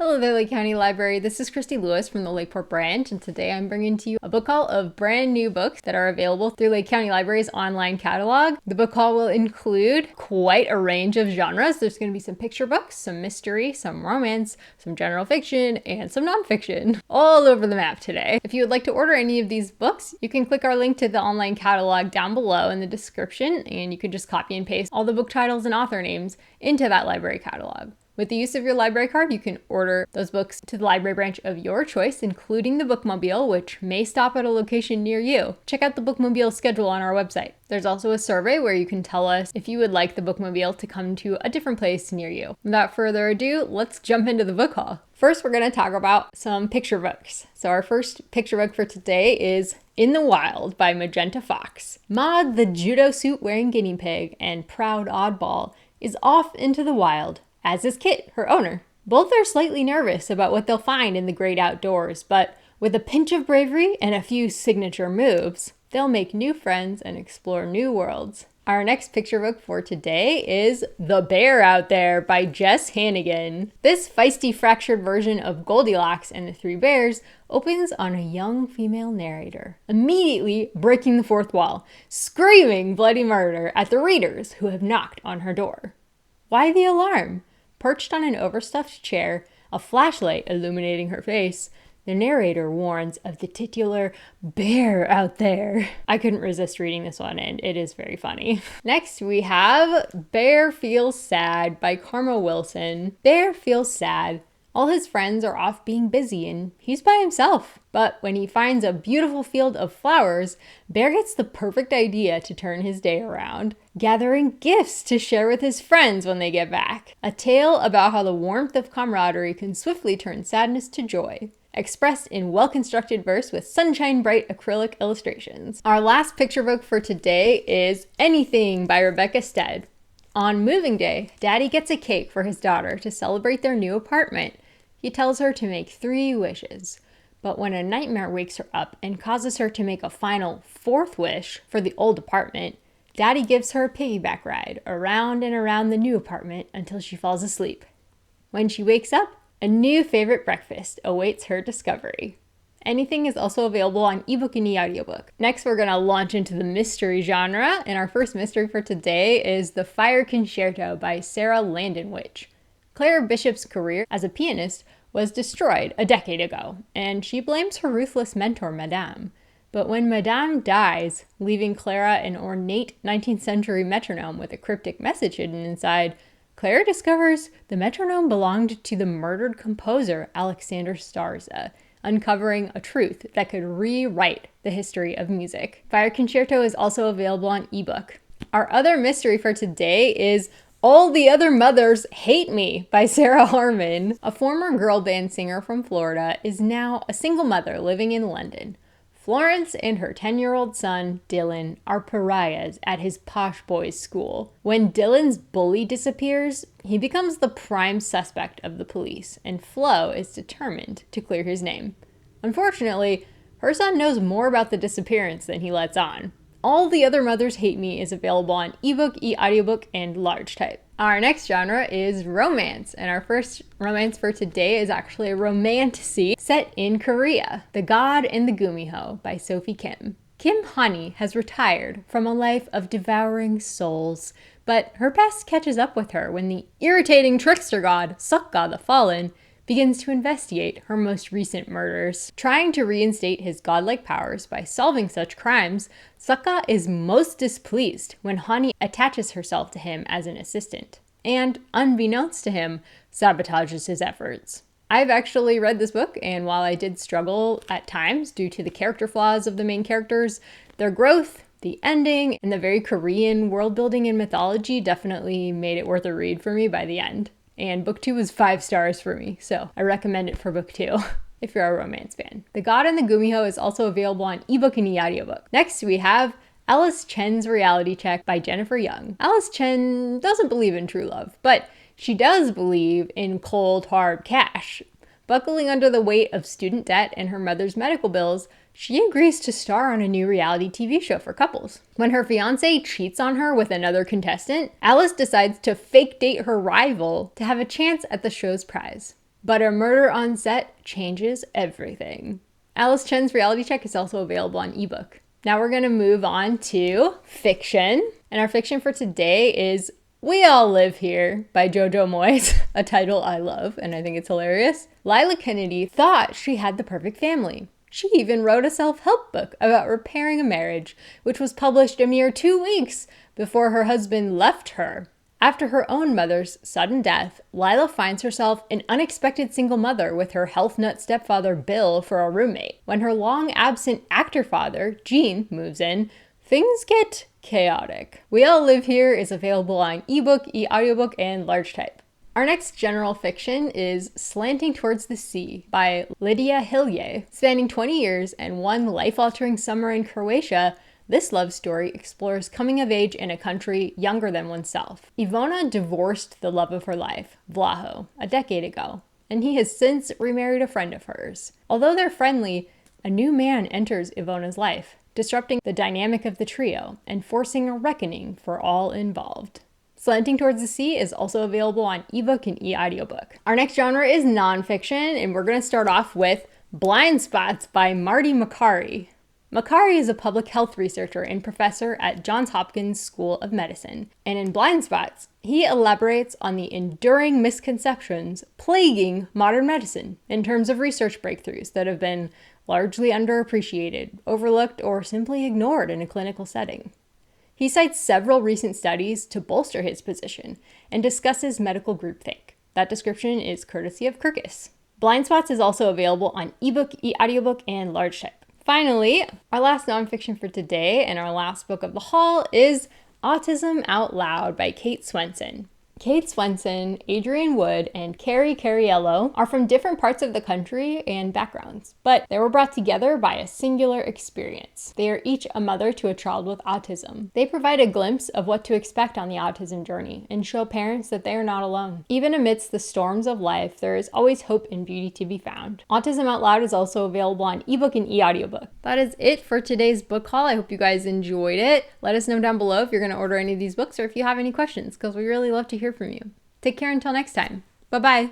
Hello there, Lake County Library. This is Christy Lewis from the Lakeport branch, and today I'm bringing to you a book haul of brand new books that are available through Lake County Library's online catalog. The book haul will include quite a range of genres. There's going to be some picture books, some mystery, some romance, some general fiction, and some nonfiction, all over the map today. If you would like to order any of these books, you can click our link to the online catalog down below in the description, and you can just copy and paste all the book titles and author names into that library catalog. With the use of your library card, you can order those books to the library branch of your choice, including the bookmobile, which may stop at a location near you. Check out the bookmobile schedule on our website. There's also a survey where you can tell us if you would like the bookmobile to come to a different place near you. Without further ado, let's jump into the book haul. First, we're going to talk about some picture books. So our first picture book for today is In the Wild by Magenta Fox. Maud, the judo suit wearing guinea pig and proud oddball, is off into the wild, as is Kit, her owner. Both are slightly nervous about what they'll find in the great outdoors, but with a pinch of bravery and a few signature moves, they'll make new friends and explore new worlds. Our next picture book for today is The Bear Out There by Jess Hannigan. This feisty, fractured version of Goldilocks and the Three Bears opens on a young female narrator, immediately breaking the fourth wall, screaming bloody murder at the readers who have knocked on her door. Why the alarm? Perched on an overstuffed chair, a flashlight illuminating her face, the narrator warns of the titular bear out there. I couldn't resist reading this one, and it is very funny. Next, we have Bear Feels Sad by Karma Wilson. Bear feels sad. All his friends are off being busy and he's by himself. But when he finds a beautiful field of flowers, Bear gets the perfect idea to turn his day around, gathering gifts to share with his friends when they get back. A tale about how the warmth of camaraderie can swiftly turn sadness to joy, expressed in well-constructed verse with sunshine-bright acrylic illustrations. Our last picture book for today is Anything by Rebecca Stead. On moving day, Daddy gets a cake for his daughter to celebrate their new apartment. He tells her to make 3 wishes, but when a nightmare wakes her up and causes her to make a final 4th wish for the old apartment, Daddy gives her a piggyback ride around and around the new apartment until she falls asleep. When she wakes up, a new favorite breakfast awaits her discovery. Anything is also available on ebook and e-audiobook. Next, we're going to launch into the mystery genre, and our first mystery for today is The Fire Concerto by Sarah Landenwich. Claire Bishop's career as a pianist was destroyed a decade ago, and she blames her ruthless mentor, Madame. But when Madame dies, leaving Clara an ornate 19th century metronome with a cryptic message hidden inside, Claire discovers the metronome belonged to the murdered composer Alexander Starza, uncovering a truth that could rewrite the history of music. Fire Concerto is also available on ebook. Our other mystery for today is All the Other Mothers Hate Me by Sarah Harman. A former girl band singer from Florida is now a single mother living in London. Florence and her 10-year-old son, Dylan, are pariahs at his posh boys' school. When Dylan's bully disappears, he becomes the prime suspect of the police, and Flo is determined to clear his name. Unfortunately, her son knows more about the disappearance than he lets on. All the Other Mothers Hate Me is available on ebook, e-audiobook, and large type. Our next genre is romance, and our first romance for today is actually a romantasy set in Korea. The God and the Gumiho by Sophie Kim. Kim Honey has retired from a life of devouring souls, but her past catches up with her when the irritating trickster god, Sukka the Fallen, begins to investigate her most recent murders. Trying to reinstate his godlike powers by solving such crimes, Sukka is most displeased when Hani attaches herself to him as an assistant, and, unbeknownst to him, sabotages his efforts. I've actually read this book, and while I did struggle at times due to the character flaws of the main characters, their growth, the ending, and the very Korean world building and mythology definitely made it worth a read for me by the end. And book 2 was 5 stars for me, so I recommend it for book 2 if you're a romance fan. The God and the Gumiho is also available on ebook and e-audiobook. Next, we have Alice Chen's Reality Check by Jennifer Young. Alice Chen doesn't believe in true love, but she does believe in cold, hard cash. Buckling under the weight of student debt and her mother's medical bills, she agrees to star on a new reality TV show for couples. When her fiancé cheats on her with another contestant, Alice decides to fake date her rival to have a chance at the show's prize. but a murder on set changes everything. Alice Chen's reality check is also available on ebook. Now we're going to move on to fiction. And our fiction for today is We All Live Here by Jojo Moyes, a title I love and I think it's hilarious. Lila Kennedy thought she had the perfect family. She even wrote a self-help book about repairing a marriage, which was published a mere 2 weeks before her husband left her. After her own mother's sudden death, Lila finds herself an unexpected single mother with her health nut stepfather Bill for a roommate. When her long-absent actor father, Gene, moves in, things get chaotic. We All Live Here is available on ebook, e-audiobook, and large type. Our next general fiction is Slanting Towards the Sea by Lidija Hilje. Spanning 20 years and one life-altering summer in Croatia, this love story explores coming of age in a country younger than oneself. Ivona divorced the love of her life, Vlaho, a decade ago, and he has since remarried a friend of hers. Although they're friendly, a new man enters Ivona's life, disrupting the dynamic of the trio and forcing a reckoning for all involved. Slanting Towards the Sea is also available on ebook and e-audiobook. Our next genre is nonfiction, and we're going to start off with Blind Spots by Marty Makary. Makary is a public health researcher and professor at Johns Hopkins School of Medicine, and in Blind Spots, he elaborates on the enduring misconceptions plaguing modern medicine in terms of research breakthroughs that have been largely underappreciated, overlooked, or simply ignored in a clinical setting. He cites several recent studies to bolster his position and discusses medical groupthink. That description is courtesy of Kirkus. Blind Spots is also available on ebook, e-audiobook, and large type. Finally, our last nonfiction for today and our last book of the haul is Autism Out Loud by Kate Swenson. Kate Swenson, Adrienne Wood, and Carrie Cariello are from different parts of the country and backgrounds, but they were brought together by a singular experience. They are each a mother to a child with autism. They provide a glimpse of what to expect on the autism journey and show parents that they are not alone. Even amidst the storms of life, there is always hope and beauty to be found. Autism Out Loud is also available on ebook and e-audiobook. That is it for today's book haul. I hope you guys enjoyed it. Let us know down below if you're going to order any of these books or if you have any questions, because we really love to hear from you. Take care until next time. Bye-bye.